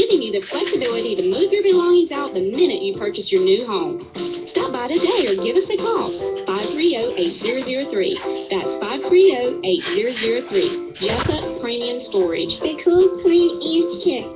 giving you the flexibility to move your belongings out the minute you purchase your new home. Stop by today or give us a call, 530-8003. That's 530-8003. Jessup Premium Storage. The cool, clean, and secure.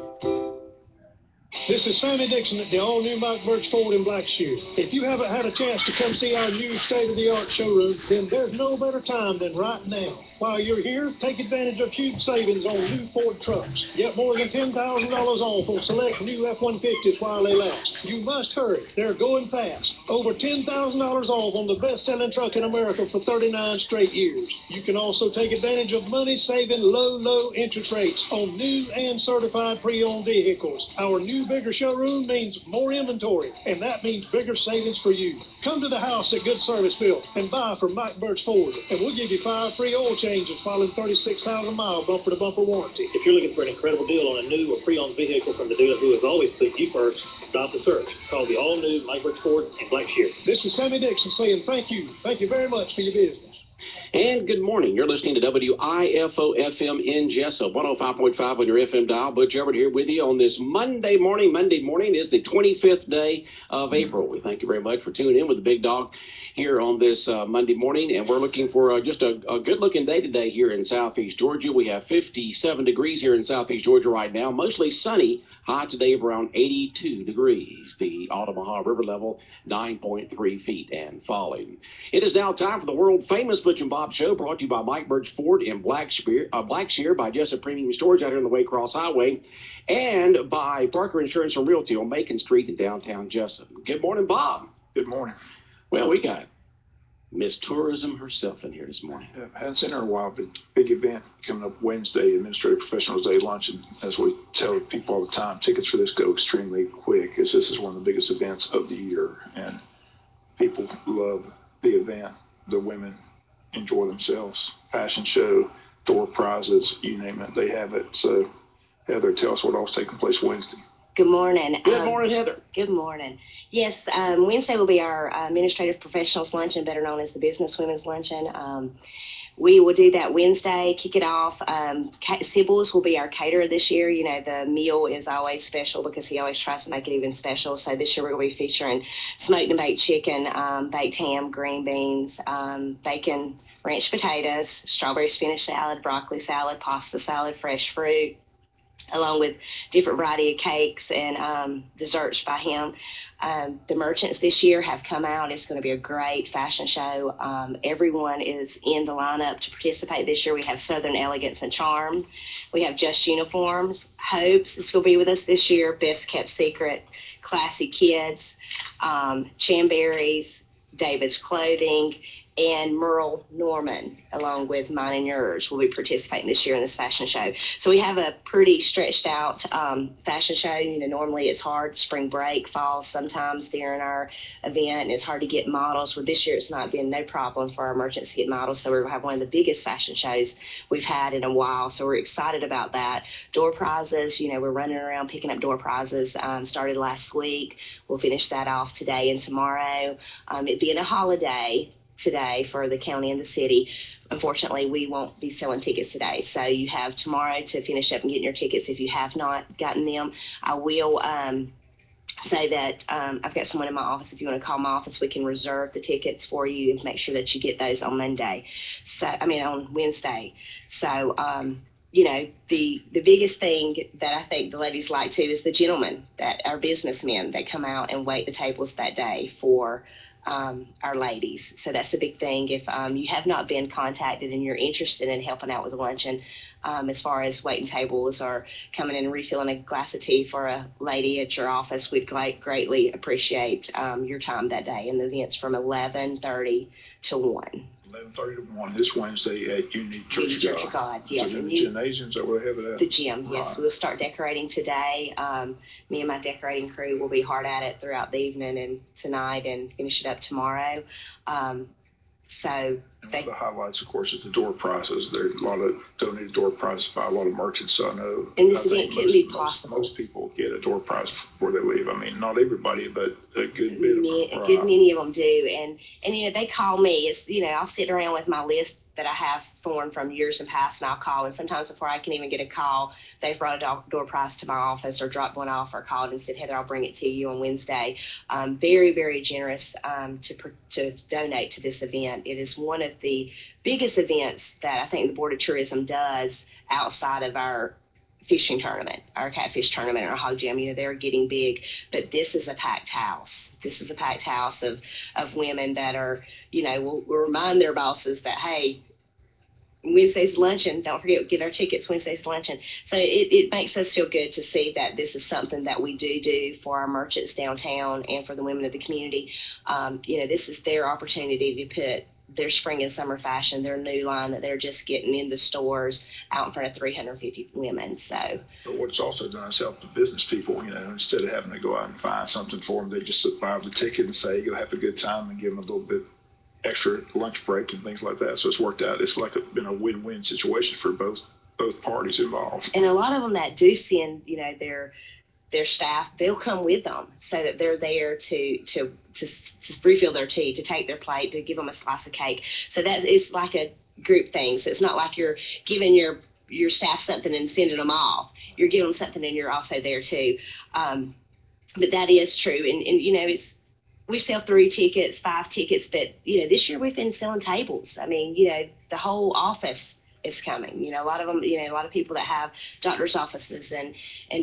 This is Sammy Dixon at the all-new Mike Butch Ford in Blackshear. If you haven't had a chance to come see our new state-of-the-art showroom, then there's no better time than right now. While you're here, take advantage of huge savings on new Ford trucks. Get more than $10,000 off on select new F-150s while they last. You must hurry. They're going fast. Over $10,000 off on the best-selling truck in America for 39 straight years. You can also take advantage of money-saving low interest rates on new and certified pre-owned vehicles. Our new bigger showroom means more inventory, and that means bigger savings for you. Come to the house at Good Service Bill and buy from Mike Butch Ford, and we'll give you 5 free oil changes following 36,000-mile bumper-to-bumper warranty. If you're looking for an incredible deal on a new or pre-owned vehicle from the dealer who has always put you first, stop the search. Call the all-new Mike Butch Ford in Blackshear. This is Sammy Dixon saying thank you. Thank you very much for your business. And good morning. You're listening to WIFO-FM in Jessup, 105.5 on your FM dial. Butch Everett here with you on this Monday morning. Monday morning is the 25th day of April. We thank you very much for tuning in with the big dog here on this Monday morning. And we're looking for just a good-looking day today here in Southeast Georgia. We have 57 degrees here in Southeast Georgia right now, mostly sunny. High today of around 82 degrees. The Omaha River level, 9.3 feet and falling. It is now time for the world-famous Butch and Bob Show, brought to you by Mike Butch Ford in Blackshear, by Jessup Premium Storage out here on the Waycross Highway, and by Parker Insurance and Realty on Macon Street in downtown Jessup. Good morning, Bob. Good morning. Well, we got Miss Tourism herself in here this morning. Yeah, I haven't seen her in a while, but big event coming up Wednesday, Administrative Professionals Day lunch. And as we tell people all the time, tickets for this go extremely quick, as this is one of the biggest events of the year. And people love the event. The women enjoy themselves. Fashion show, door prizes, you name it, they have it. So, Heather, tell us what all's taking place Wednesday. Good morning. Good morning, Heather. Good morning. Yes, Wednesday will be our Administrative Professionals Luncheon, better known as the Business Women's Luncheon. We will do that Wednesday, kick it off. Sybil's will be our caterer this year. You know, the meal is always special because he always tries to make it even special. So this year we're going to be featuring smoked and baked chicken, baked ham, green beans, bacon, ranch potatoes, strawberry spinach salad, broccoli salad, pasta salad, fresh fruit, along with different variety of cakes and desserts by him. The merchants this year have come out. It's going to be a great fashion show. Everyone is in the lineup to participate this year. We have Southern Elegance and Charm. We have Just Uniforms. Hopes is going to be with us this year. Best Kept Secret, Classy Kids, Chamberries, David's Clothing, and Merle Norman, along with Mine and Yours, will be participating this year in this fashion show. So we have a pretty stretched out fashion show. You know, normally it's hard, spring break falls sometimes during our event, and it's hard to get models. Well, this year it's not been no problem for our merchants to get models, so we're going to have one of the biggest fashion shows we've had in a while, so we're excited about that. Door prizes, you know, we're running around picking up door prizes, started last week. We'll finish that off today and tomorrow. It being a holiday today for the county and the city, unfortunately we won't be selling tickets today, so you have tomorrow to finish up and getting your tickets if you have not gotten them. I will say that I've got someone in my office. If you want to call my office, we can reserve the tickets for you and make sure that you get those on Wednesday. So you know, the biggest thing that I think the ladies like too is the gentlemen that are businessmen that come out and wait the tables that day for our ladies. So that's a big thing. If you have not been contacted and you're interested in helping out with the luncheon, as far as waiting tables or coming in and refilling a glass of tea for a lady at your office, we'd greatly appreciate your time that day. And the event's from 11:30 to 1. 11:30 to 1 this Wednesday at Unique Church of God. Yes. In the gymnasium, is that where they have it at? The gym, yes. Right. We'll start decorating today. Me and my decorating crew will be hard at it throughout the evening and tonight and finish it up tomorrow. So And one of the highlights, of course, is the door prizes. There's a lot of donated door prizes by a lot of merchants. So I know. And this event couldn't be possible. Most people get a door prize before they leave. I mean, not everybody, but a good bit of them. A good many of them do. And you know, they call me. It's, you know, I'll sit around with my list that I have formed from years and past, and I'll call. And sometimes before I can even get a call, they've brought a door prize to my office or dropped one off or called and said, Heather, I'll bring it to you on Wednesday. Very, very generous to donate to this event. It is one of the biggest events that I think the Board of Tourism does outside of our fishing tournament, our catfish tournament, our hog jam. You know, they're getting big, but this is a packed house. This is a packed house of women that are, you know, will remind their bosses that, hey, Wednesday's luncheon, don't forget, get our tickets, Wednesday's luncheon. So it makes us feel good to see that this is something that we do for our merchants downtown and for the women of the community. You know, this is their opportunity to put their spring and summer fashion, their new line that they're just getting in the stores out in front of 350 women. So, but what it's also done is help the business people, you know, instead of having to go out and find something for them, they just buy the ticket and say, go have a good time and give them a little bit extra lunch break and things like that. So it's worked out. It's like been a win-win situation for both parties involved. And a lot of them that do send, you know, their staff, they'll come with them so that they're there to refill their tea, to take their plate, to give them a slice of cake. So it's like a group thing. So it's not like you're giving your staff something and sending them off. You're giving them something and you're also there too. But that is true. And you know, we sell 3 tickets, 5 tickets, but you know, this year we've been selling tables. I mean, you know, the whole office is coming. You know, a lot of them, you know, a lot of people that have doctor's offices and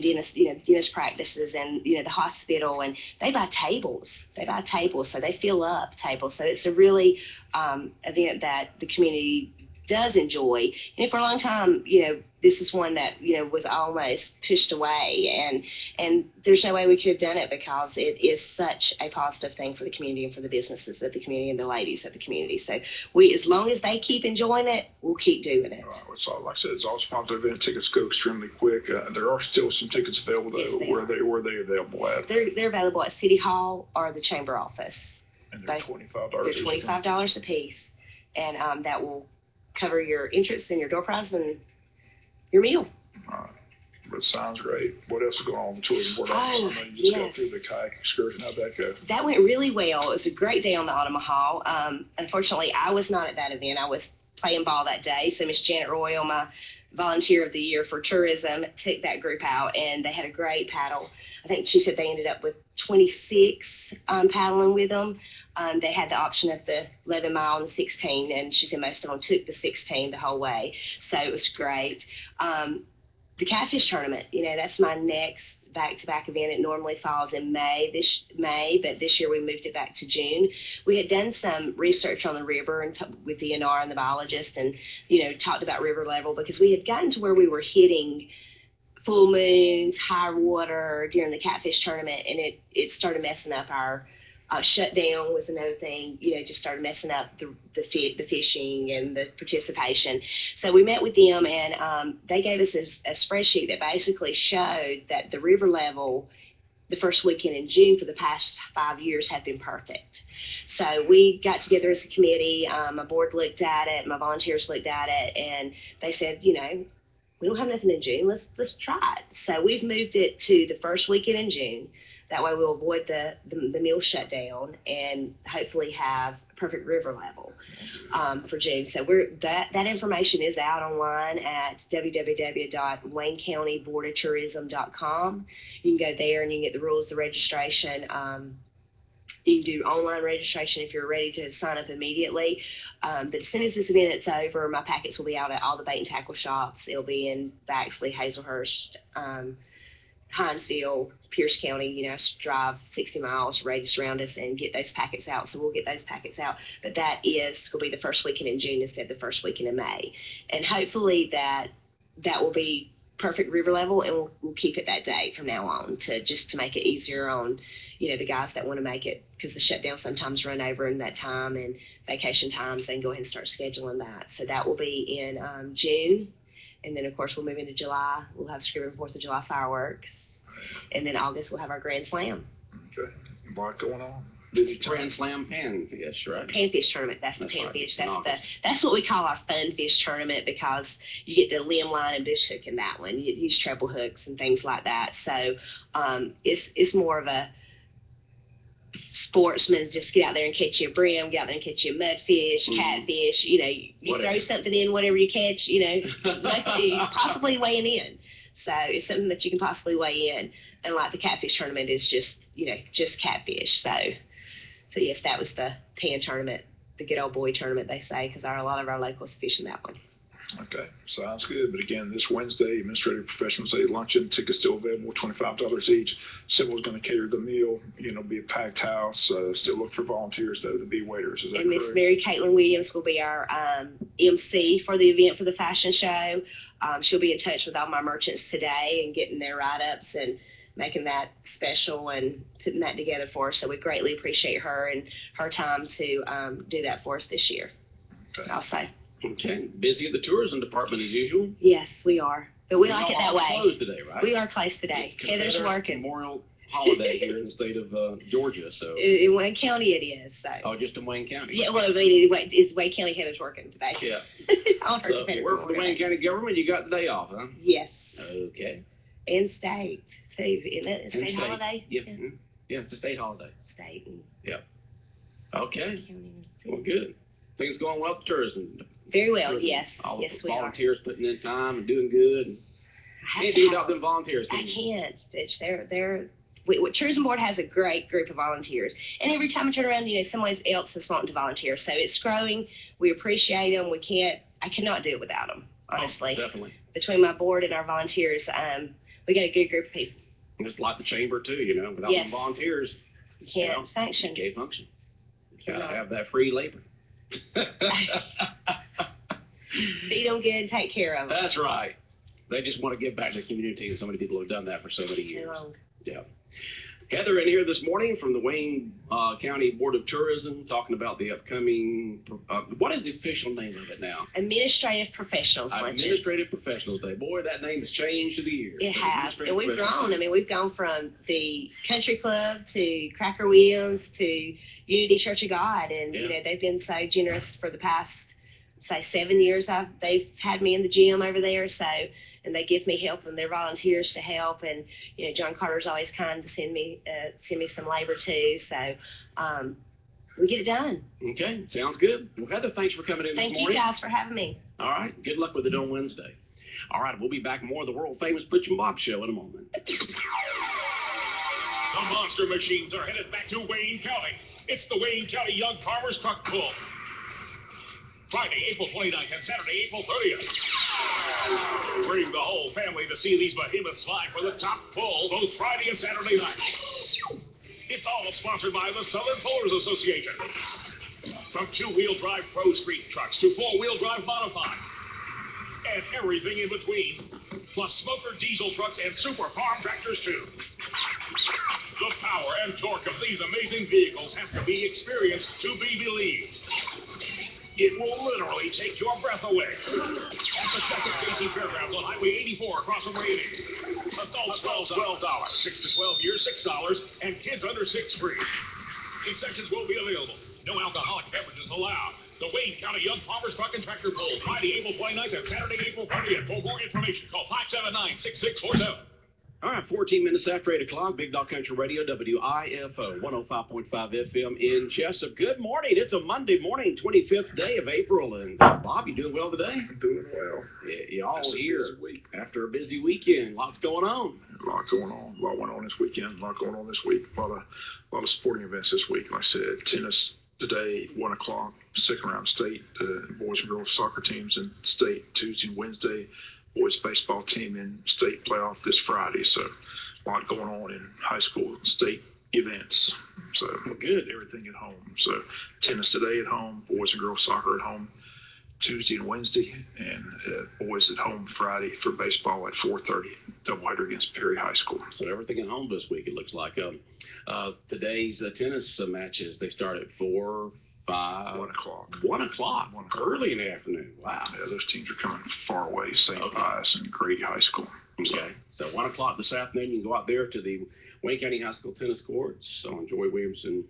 dentist, you know, dentist practices and, you know, the hospital, and they buy tables. So they fill up tables. So it's a really event that the community does enjoy. And for a long time, you know, this is one that, you know, was almost pushed away, and there's no way we could have done it because it is such a positive thing for the community and for the businesses of the community and the ladies of the community. So as long as they keep enjoying it, we'll keep doing it. It's all, like I said, it's also a popular event. Tickets go extremely quick. There are still some tickets available. Though. Yes, where are they available at? They're available at City Hall or the Chamber office. And they're $25. They're $25 a piece, and that will cover your entrance and your door prize and your meal. That sounds great. What else is going on with the tourism board? I know you just got through the kayak excursion. How'd that go? That went really well. It was a great day on the Autumn Hall. Unfortunately, I was not at that event. I was playing ball that day. So Miss Janet Royal, my volunteer of the year for tourism, took that group out, and they had a great paddle. I think she said they ended up with 26 paddling with them. They had the option of the 11 mile and the 16, and she said most of them took the 16 the whole way. So it was great. The catfish tournament, you know, that's my next back-to-back event. It normally falls in May, but this year we moved it back to June. We had done some research on the river and with DNR and the biologist, and, you know, talked about river level because we had gotten to where we were hitting full moons, high water during the catfish tournament, and it started messing up our shutdown was another thing, you know, just started messing up the fishing and the participation. So we met with them, and they gave us a spreadsheet that basically showed that the river level the first weekend in June for the past 5 years had been perfect. So we got together as a committee. My board looked at it, my volunteers looked at it, and they said, you know, we don't have nothing in June. Let's try it. So we've moved it to the first weekend in June. That way we'll avoid the mill shutdown and hopefully have perfect river level for June. So that information is out online at www.waynecountyboardoftourism.com. You can go there and you can get the rules, the registration. You can do online registration if you're ready to sign up immediately. But as soon as this event is over, my packets will be out at all the bait and tackle shops. It'll be in Baxley, Hazelhurst, Hinesville, Pierce County. You know, drive 60 miles radius around us and get those packets out. So we'll get those packets out. But that is going to be the first weekend in June instead of the first weekend in May. And hopefully that will be perfect river level, and we'll keep it that day from now on to make it easier on, you know, the guys that want to make it, because the shutdown sometimes run over in that time and vacation times. They can go ahead and start scheduling that. So that will be in June. And then, of course, we'll move into July. We'll have Scribbing 4th of July fireworks. And then August, we'll have our Grand Slam. Okay. A lot going on. Busy time. Grand Slam Panfish, right? Panfish tournament. That's the That's right. panfish. Nice. That's what we call our fun fish tournament, because you get to limb line and bush hook in that one. You use treble hooks and things like that. So it's more of a sportsman's, just get out there and catch you a brim, get out there and catch you a mudfish, catfish. You know, you throw something in, whatever you catch. You know, possibly weighing in. So it's something that you can possibly weigh in. And like the catfish tournament is just, you know, just catfish. So yes, that was the pan tournament, the good old boy tournament, they say, because a lot of our locals fish in that one. Okay, sounds good. But again, this Wednesday, Administrative Professionals Day luncheon, tickets still available, $25 each. Symbol's going to cater the meal. You know, be a packed house. Still look for volunteers though to be waiters. Is that And Miss correct? Mary Caitlin Williams will be our MC for the event for the fashion show. She'll be in touch with all my merchants today and getting their write-ups and making that special and putting that together for us. So we greatly appreciate her and her time to do that for us this year. Okay. I'll say. Okay. Busy at the tourism department as usual. Yes, we are. But we like it that way. Closed today, right? We are closed today. It's Heather's Confederate working. Memorial holiday here in the state of Georgia. So In Wayne County it is. So. oh, just in Wayne County. Yeah, well, I mean, it's Wayne County. Heather's working today. Yeah. On her So if you work for the Wayne County. County government, you got the day off, huh? Yes. Okay. And state too. Isn't it? And State holiday. Yeah. Yeah, it's a state holiday. State and Okay. county. Well, good. Things going well with tourism. Very well. Tourism. Yes. All Yes, the we are. volunteers putting in time and doing good. And I have can't to do have without them volunteers. I can you? can't, bitch. Tourism Board has a great group of volunteers, and every time I turn around, you know, someone else is wanting to volunteer. So it's growing. We appreciate them. I cannot do it without them. Honestly, Oh, definitely. Between my board and our volunteers, we got a good group of people. Just like the chamber too, you know, without Yes. them volunteers, You can't Well, function. you can't function. Gotta Cannot. have that free labor. Feed them good, take care of them. That's right. They just want to give back to the community, and so many people have done that for so many So years. long. Yeah. Heather in here this morning from the Wayne County Board of Tourism, talking about the upcoming, what is the official name of it now? Administrative Professionals Luncheon. Administrative Professionals Day. Boy, that name has changed through the years. It has, and we've Administrative grown. I mean, we've gone from the country club to Cracker Williams to Unity Church of God, and you Yeah. know they've been so generous for the past, say, 7 years. They've had me in the gym over there, and they give me help, and they're volunteers to help, and you know John Carter's always kind to send me some labor too. So we get it done. Okay, sounds good. Well, Heather, thanks for coming in Thank this you morning. guys for having me. All right, good luck with it on Wednesday. All right, we'll be back more of the world famous Butch and Bob show in a moment. The monster machines are headed back to Wayne County. It's the Wayne County Young Farmers Truck Pull. Friday, April 29th and Saturday, April 30th. Bring the whole family to see these behemoths fly for the top pull both Friday and Saturday night. It's all sponsored by the Southern Pullers Association. From two-wheel drive pro street trucks to four-wheel drive modified. And everything in between. Plus smoker diesel trucks and super farm tractors too. The power and torque of these amazing vehicles has to be experienced to be believed. It will literally take your breath away. At the Jessup Casey Fairgrounds on Highway 84 across from Radiant. Adults $12, 6 to 12 years $6, and kids under 6 free. Concessions will be available. No alcoholic beverages allowed. The Wayne County Young Farmers Truck and Tractor Pull, Friday, April 29th and Saturday, April 30th. For more information, call 579-6647. All right, 14 minutes after 8 o'clock, Big Dog Country Radio, WIFO, 105.5 FM in Jessup. Good morning. It's a Monday morning, 25th day of April. And Bob, you doing well today? I'm doing well. Yeah, y'all It's a here busy week. after a busy weekend. Lots going on. A lot going on. A lot went on this weekend. A lot going on this week. A lot of sporting events this week. Like I said, tennis today, 1 o'clock, second round state, boys and girls soccer teams in state Tuesday and Wednesday. Boys baseball team in state playoff this Friday. So a lot going on in high school state events. So Good. everything at home. So tennis today at home, boys and girls soccer at home Tuesday and Wednesday, and boys at home Friday for baseball at 4:30, doubleheader against Perry High School. So everything at home this week, it looks like. Today's tennis matches, they start at 4, 5. 1 o'clock. 1 o'clock. 1 o'clock. Early in the afternoon. Wow. Yeah, those teams are coming far away, St. Okay. Pius and Grady High School. Okay. So 1 o'clock this afternoon, you can go out there to the Wayne County High School tennis courts on Joy Williamson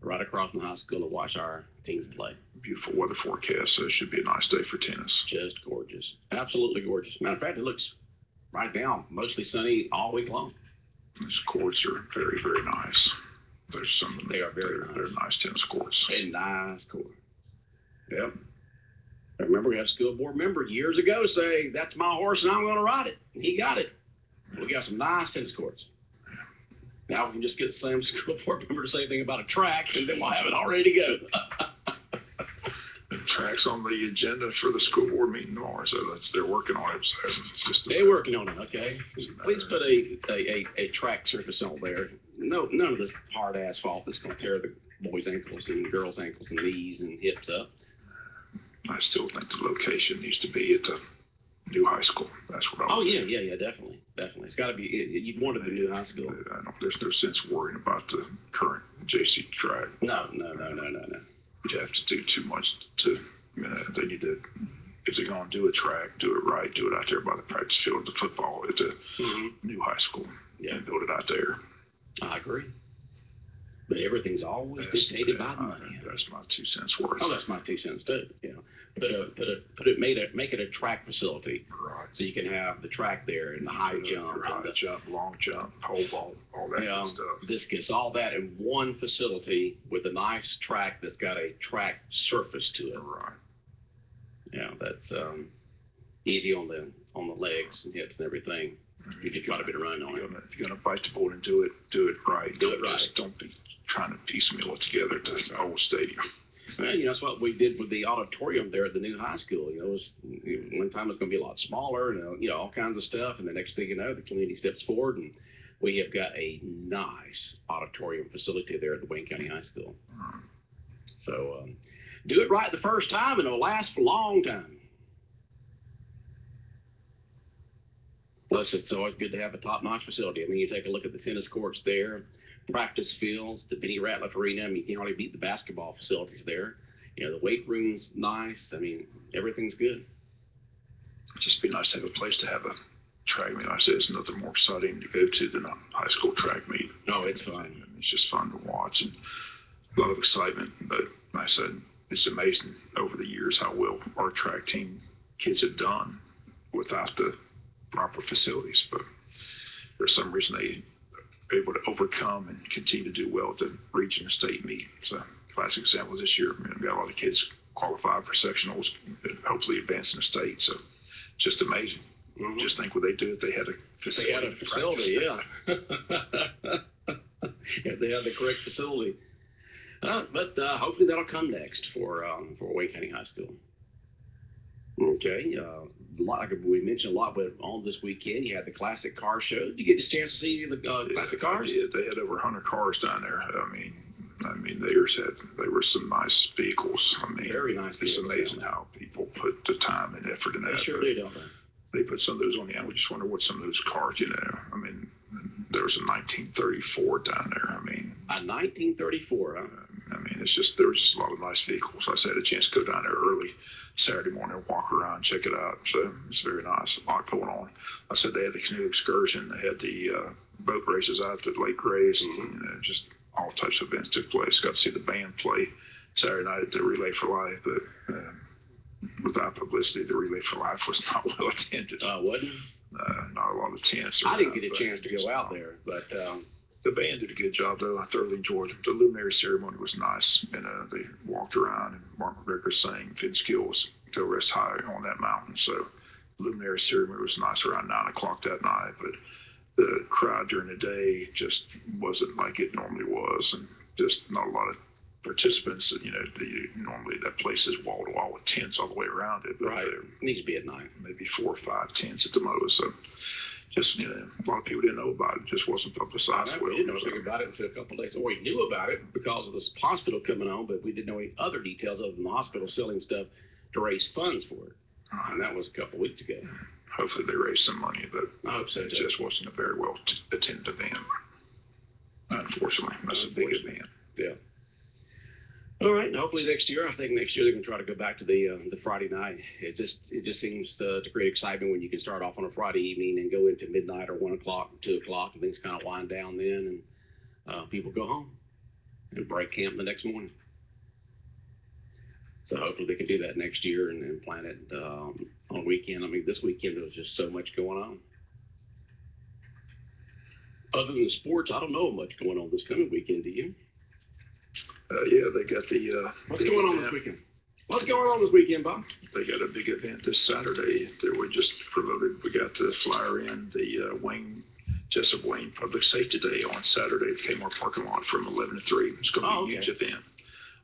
right across from the high school to watch our teams play. Beautiful weather forecast, so it should be a nice day for tennis. Just gorgeous. Absolutely gorgeous. Matter of fact, it looks right now mostly sunny all week long. These courts are very, very nice. There's some. They are very nice. They're nice tennis courts. A nice court. Yep. I remember we had a school board member years ago say, "That's my horse and I'm going to ride it." And he got it. We got some nice tennis courts. Now we can just get the same school board member to say anything about a track, and then we'll have it all ready to go. The track's on the agenda for the school board meeting tomorrow, so they're working on it. So it's just they're working on it. Okay, please put a track surface on there. No, none of this hard asphalt that's going to tear the boys' ankles and girls' ankles and knees and hips up. I still think the location needs to be at the new high school. That's what I. Oh yeah, definitely. It's got to be. You'd want it the new high school. There's no sense worrying about the current JC track. No. You'd have to do too much to. They need to. If they're going to do a track, do it right. Do it out there by the practice field, the football at the new high school, and build it out there. I agree. But everything's always dictated by the money. That's my 2 cents worth. Oh, that's my 2 cents too. Make it a track facility, right? So you can have the track there and the high jump, long jump, pole vault, all that good stuff. This gets all that in one facility with a nice track that's got a track surface to it. Right. Yeah, that's easy on the legs and hips and everything. If you've got a bit of run on it. If you're gonna bite the bullet and do it right. Do it right. Just don't be trying to piecemeal it together to the whole stadium. Well, that's what we did with the auditorium there at the new high school. It was one time it was going to be a lot smaller, and all kinds of stuff. And the next thing you know, the community steps forward, and we have got a nice auditorium facility there at the Wayne County High School. So do it right the first time, and it'll last for a long time. Plus, it's always good to have a top-notch facility. I mean, you take a look at the tennis courts there, practice fields, the Benny Ratliff Arena. I mean, you can't hardly beat the basketball facilities there. The weight room's nice. I mean, everything's good. It'd just be nice to have a place to have a track meet. Like I said, it's nothing more exciting to go to than a high school track meet. Oh, it's fun. It's just fun to watch and a lot of excitement. But like I said, it's amazing over the years how well our track team kids have done without the proper facilities, but for some reason they are able to overcome and continue to do well at the region and state meet. So classic example this year, we got a lot of kids qualified for sectionals, hopefully advancing the state. So just amazing. Just think what they do if they had a facility. They had a facility, yeah. If they had the correct facility. But hopefully that'll come next for Wayne County High School. Okay, like we mentioned a lot, but on this weekend you had the classic car show. Did you get a chance to see the classic cars? Yeah, they had over 100 cars down there. I mean, they were some nice vehicles. I mean, very nice vehicles. It's amazing how people put the time and effort in that. They sure do, don't they? They put some of those on the end. We just wonder what some of those cars, I mean, there was a 1934 down there. I mean, a 1934, huh? I mean, there was just a lot of nice vehicles. I had a chance to go down there early Saturday morning and walk around, check it out. So it's very nice. A lot going on. I said they had the canoe excursion. They had the boat races out at Lake Grace. Just all types of events took place. Got to see the band play Saturday night at the Relay for Life, but without publicity, the Relay for Life was not well attended. Wasn't? Not a lot of tents. I didn't get a chance to go out there, but the band did a good job, though. I thoroughly enjoyed it. The luminary ceremony was nice, and they walked around, and Mark McGregor sang Vince Gill's Go Rest High on that mountain. So the luminary ceremony was nice around 9 o'clock that night, but the crowd during the day just wasn't like it normally was, and just not a lot of participants. Normally that place is wall to wall with tents all the way around it. But right, it needs to be at night. Maybe 4 or 5 tents at the most. So just a lot of people didn't know about it. It just wasn't publicized well. We didn't know anything about it until a couple of days. Or we knew about it because of this hospital coming on, but we didn't know any other details other than the hospital selling stuff to raise funds for it. And that was a couple of weeks ago. Hopefully they raised some money, but I hope so, it just wasn't a very well attended event. Unfortunately, that's a big event. Yeah. All right. Hopefully next year, I think next year they're going to try to go back to the Friday night. It just seems to create excitement when you can start off on a Friday evening and go into midnight or 1 o'clock, 2 o'clock, and things kind of wind down then, and people go home. and break camp the next morning. So hopefully they can do that next year and plan it on a weekend. I mean, this weekend there was just so much going on. Other than sports, I don't know much going on this coming weekend. Do you? Yeah, they got the. What's going on this weekend? What's going on this weekend, Bob? They got a big event this Saturday that we just promoted. We got the flyer in, the Jessup Wayne Public Safety Day on Saturday at the Kmart parking lot from 11 to 3. It's going to be a huge event.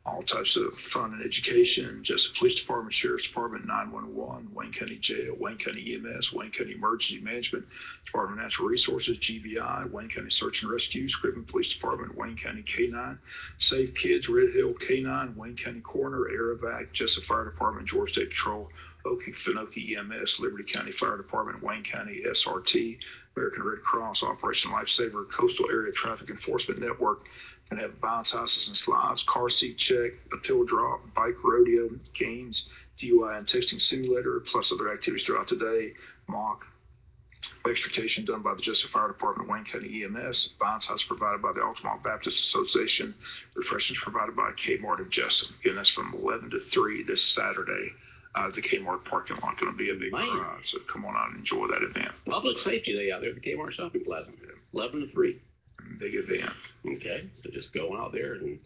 All types of fun and education. Jessup Police Department, Sheriff's Department, 911, Wayne County Jail, Wayne County EMS, Wayne County Emergency Management, Department of Natural Resources, GBI, Wayne County Search and Rescue, Scriven Police Department, Wayne County K9, Save Kids, Red Hill K9, Wayne County Coroner, Air Evac, Jessup Fire Department, Georgia State Patrol, Okefenokee EMS, Liberty County Fire Department, Wayne County SRT, American Red Cross, Operation Lifesaver, Coastal Area Traffic Enforcement Network, and have bounce houses and slides, car seat check, a pill drop, bike rodeo, games, DUI and texting simulator, plus other activities throughout the day, mock extrication done by the Jessup Fire Department, Wayne County EMS, bounce house provided by the Altamont Baptist Association, refreshments provided by Kmart of Jessup. Again, that's from 11 to 3 this Saturday. The Kmart parking lot, going to be a big crowd, so come on out and enjoy that event. Public Safety Day out there at the Kmart Shopping Plaza, 11 to 3. Big event. Okay, so just go out there and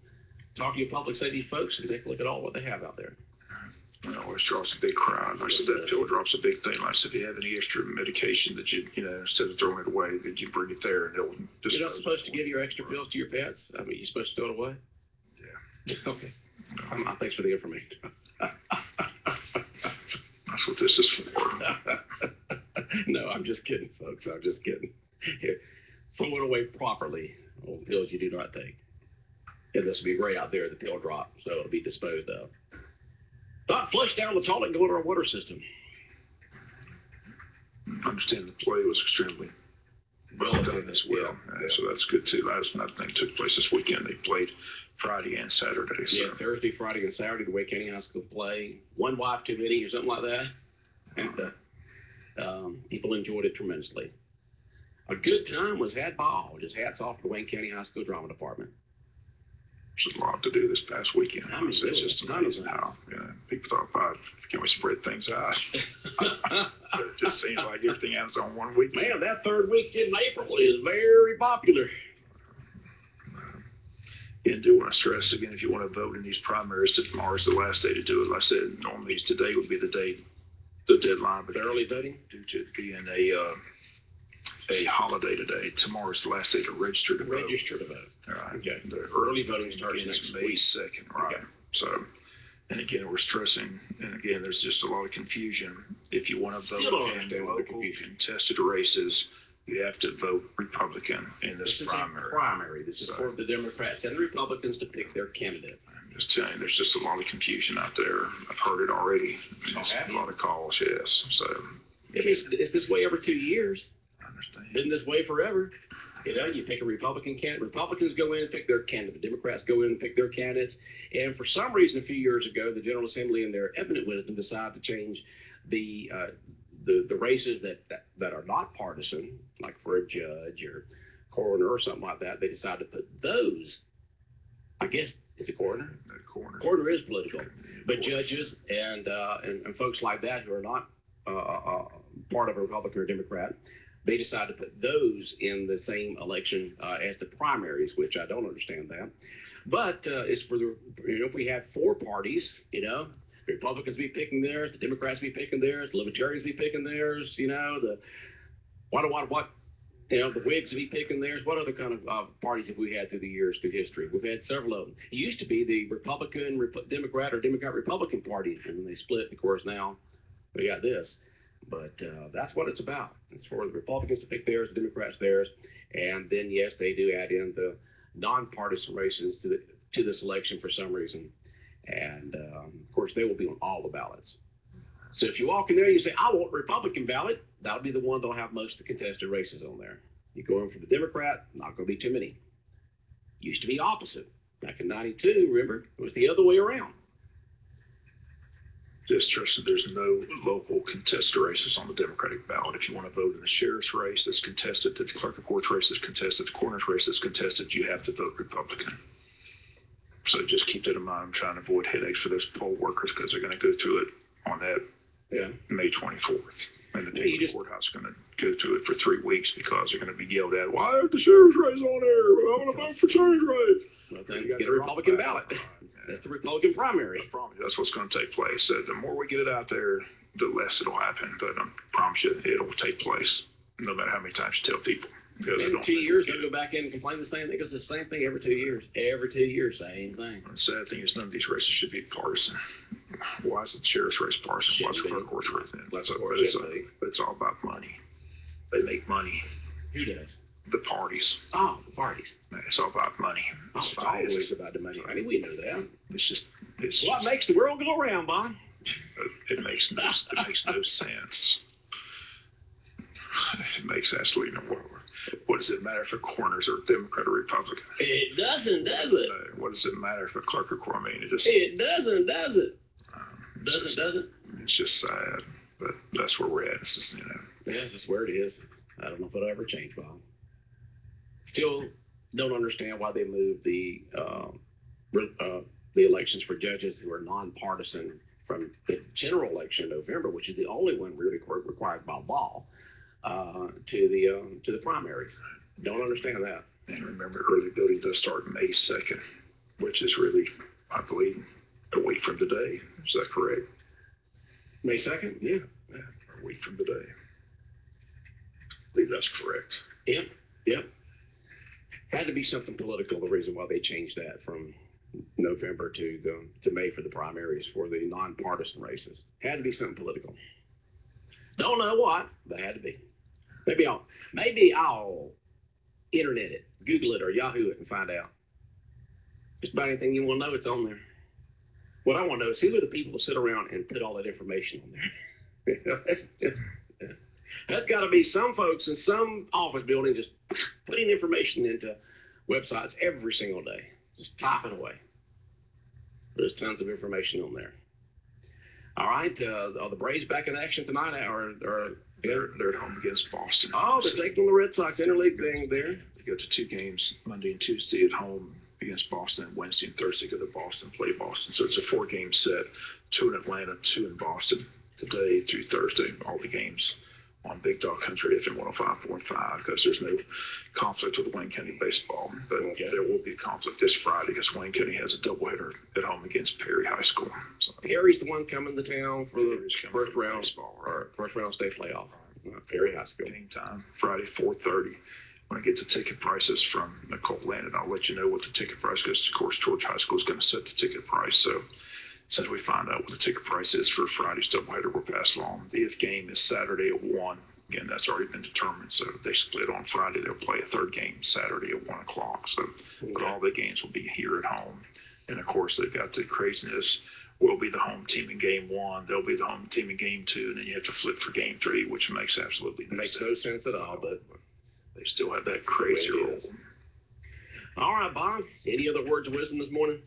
talk to your public safety folks and take a look at all what they have out there. It always draws a big crowd. Like I said, that pill drop's a big thing. Like I said, if you have any extra medication that you instead of throwing it away, that you bring it there and they'll just. You're not supposed to give your extra pills to your pets? I mean, you're supposed to throw it away? Yeah. Okay. Thanks for the information. That's what this is for. No, I'm just kidding, folks. I'm just kidding. Here, throw it away properly on pills you do not take. And this will be great out there, the pill drop, so it'll be disposed of. Not flushed down the toilet and go into our water system. I understand the play was extremely well done as well. Yeah. So that's good too. Last night thing took place this weekend. They played Friday and Saturday. So. Yeah, Thursday, Friday, and Saturday, the Wayne County High School play. One wife too many or something like that. And people enjoyed it tremendously. A good time was had by all. Just hats off to the Wayne County High School Drama Department. There's a lot to do this past weekend. I mean, it's just amazing how people talk about, can we spread things out? It just seems like everything ends on one weekend. Man, that third weekend in April is very popular. And do want to stress again, if you want to vote in these primaries, tomorrow's the last day to do it. Like I said, normally today would be the deadline, but early voting due to it being a holiday today, tomorrow's the last day to register to vote. Register to vote. All right. Okay. The early voting starts next May 2nd, right? Okay. So, and again, we're stressing, and again, there's just a lot of confusion. If you want to vote in local contested races, you have to vote Republican in this primary. This is for the Democrats and the Republicans to pick their candidate. I'm just telling you, there's just a lot of confusion out there. I've heard it already. A lot of calls, yes. So it's this way every 2 years. I understand. Been this way forever. You pick a Republican candidate. Republicans go in and pick their candidate. The Democrats go in and pick their candidates. And for some reason, a few years ago, the General Assembly, in their evident wisdom, decided to change the races that are not partisan, like for a judge or coroner or something like that. They decided to put those. I guess is a coroner. Coroner is political, but judges and folks like that who are not part of a Republican or Democrat, they decided to put those in the same election as the primaries, which I don't understand that. But it's for the if we have four parties, the Republicans be picking theirs, the Democrats be picking theirs, the Libertarians be picking theirs, the Whigs be picking theirs. What other kind of parties have we had through the years, through history? We've had several of them. It used to be the Republican, Democrat, or Democrat-Republican party, and then they split. Of course, now we got this. But that's what it's about. It's for the Republicans to pick theirs, the Democrats theirs, and then, yes, they do add in the nonpartisan races to this election for some reason. And, of course, they will be on all the ballots. So if you walk in there and you say, I want a Republican ballot, that'll be the one that'll have most of the contested races on there. You go in for the Democrat, not going to be too many. Used to be opposite. Back in 92, remember? It was the other way around. Just trust there's no local contested races on the Democratic ballot. If you want to vote in the sheriff's race that's contested, the clerk of court's race that's contested, the coroner's race that's contested, you have to vote Republican. So just keep that in mind. I'm trying to avoid headaches for those poll workers because they're going to go through it on that May 24th. And the people in the courthouse are going to go through it for 3 weeks because they're going to be yelled at. Why aren't the sheriff's race on there? I'm going to vote for sheriff's race. Well, then get a Republican ballot. That's the Republican primary. I promise you, that's what's going to take place. So the more we get it out there, the less it'll happen. But I promise you, it'll take place no matter how many times you tell people. Every 2 years, they'll go back in and complain the same thing. It's the same thing every 2 years. Every 2 years, same thing. The sad thing is none of these races should be partisan. Why is the sheriff's race partisan? Why is the clerk court's race? It's all about money. They make money. Who does? The parties. Oh, the parties. It's all about money. It's always about the money. I mean, we know that. It's what makes the world go around, Bob? It makes no sense. It makes absolutely no sense. What does it matter if a coroner's a Democrat or Republican? It doesn't, does it? What does it matter if a clerk or coroner? I mean, it doesn't, does it? Doesn't. It's just sad, but that's where we're at. It's just, Yeah, it's just where it is. I don't know if it'll ever change, Bob. Still don't understand why they moved the elections for judges who are nonpartisan from the general election in November, which is the only one really required by law, to the primaries. Don't understand that. And remember, early voting does start May 2nd, which is really, I believe, a week from today. Is that correct? May 2nd? Yeah. A week from today. I believe that's correct. Yep. Had to be something political, the reason why they changed that from November to May for the primaries for the nonpartisan races. Had to be something political. Don't know what, but had to be. Maybe I'll internet it, Google it, or Yahoo it and find out. Just about anything you want to know, it's on there. What I want to know is who are the people who sit around and put all that information on there. That's got to be some folks in some office building just putting information into websites every single day, just typing away. There's tons of information on there. All right, are the Braves back in action tonight? They're at home against Boston. Oh, they're taking the Red Sox interleague thing there. They go to 2 games, Monday and Tuesday at home against Boston, and Wednesday and Thursday go to Boston, play Boston. So it's a 4-game set, 2 in Atlanta, 2 in Boston, today through Thursday, all the games on Big Dog Country FM 105.5, because there's no conflict with Wayne County baseball. But there will be a conflict this Friday because Wayne County has a doubleheader at home against Perry High School. So Perry's the one coming to town for the first round baseball, or first round state playoff. Perry High School. Game time, Friday, 4:30. When I get the ticket prices from Nicole Landon, I'll let you know what the ticket price is, because, of course, George High School is going to set the ticket price. So since we find out what the ticket price is for Friday's doubleheader, we'll pass along. The 8th game is Saturday at 1. Again, that's already been determined. So if they split on Friday, they'll play a 3rd game Saturday at 1 o'clock. So but all the games will be here at home. And, of course, they've got the craziness. We'll be the home team in game 1. They'll be the home team in game 2. And then you have to flip for game 3, which makes absolutely no sense. Makes no sense at all, but they still have that crazy rule. All right, Bob. Any other words of wisdom this morning?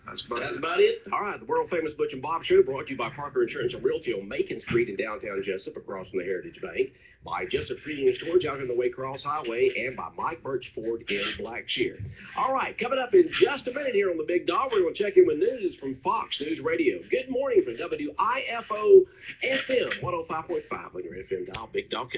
That's about it. All right, the world famous Butch and Bob Show brought to you by Parker Insurance and Realty on Macon Street in downtown Jessup, across from the Heritage Bank, by Jessup Treating and Storage out on the Waycross Highway, and by Mike Butch Ford in Blackshear. All right, coming up in just a minute here on the Big Dog, we're going to check in with news from Fox News Radio. Good morning from WIFO FM 105.5 on your FM dial. Big Dog.